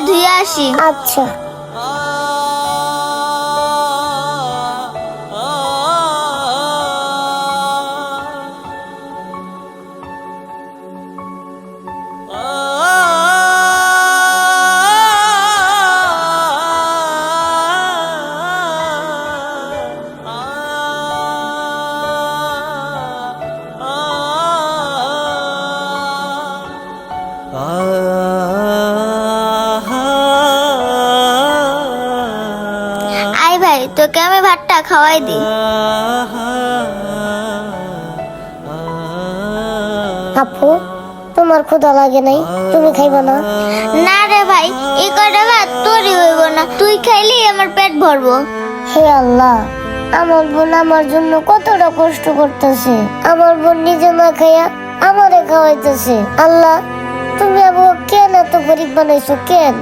ধুয়ে আসি। আচ্ছা। আয় ভাই, তোকে আমি ভাতটা খাওয়াই দিই। আপু, তোমার ক্ষুধা লাগে নাই? তুমি খাইবা না? না রে ভাই, এই কটা ভাত তোরই হইব না, তুই খাইলেই আমার পেট ভরবো। হে আল্লাহ, আমার বোন আমার জন্য কতটা কষ্ট করতেছে। আমার বোন নিজে না খাইয়া আমারে খাওয়াইতেছে। আল্লাহ, তুমি আমাকে কেন এত গরিব বানাইছো? কেন?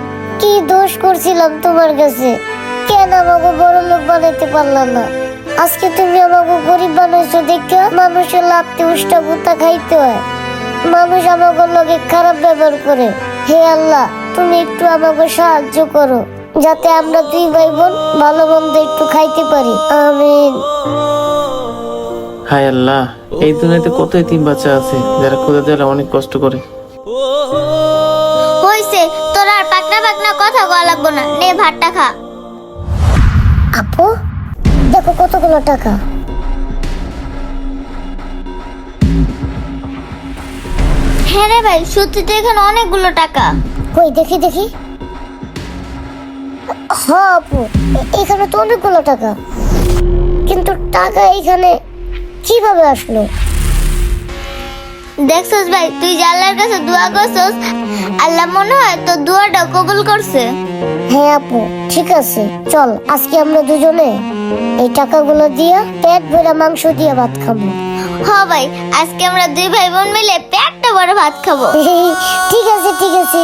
কি দোষ করছিলাম তোমার কাছে? কেন আমাকে বড় লোক বানাইতে পারলাম না? আজকে তুমি আমাকে গরিব বানাইছো দেখে মানুষের লাভতে উষ্টা পুতা খাইতে হয়। মানুষ আমাকে লগে খারাপ ব্যবহার করে। হে আল্লাহ, তুমি একটু আমাকে সাহায্য করো, যাতে আমরা দুই ভাই বোন ভালো মন্দ একটু খাইতে পারি। আমিন। হায় আল্লাহ, এই দুনিয়াতে কত এতিম বাচ্চা আছে যারা ক্ষুধা জ্বালা অনেক কষ্ট করে। হইছে, তোর আর পাকনা পাকনা কথা কওয়া লাগবো না, নে ভাতটা খা। আপু, দেখো কতগুলো টাকা। হ্যাঁ রে ভাই, সত্যি তো এখানে অনেকগুলো টাকা। কই দেখি দেখি। হ্যাঁ আপু, এখানে তো অনেকগুলো টাকা, কিন্তু টাকা এখানে কিভাবে আসলো? দেখছস ভাই, তুই যে আল্লাহর কাছে দোয়া করছস, আল্লাহ মনে হয় তোর দোয়াটা কবুল করছে। হ্যাঁ আপু, ঠিক আছে, চল আজকে আমরা দুজনে এই টাকাগুলো দিয়ে পেট ভরা মাংস দিয়ে ভাত খাবো। হ ভাই, আজকে আমরা দুই ভাই বোন মিলে পেটটা বড় ভাত খাবো। ঠিক আছে, ঠিক আছে।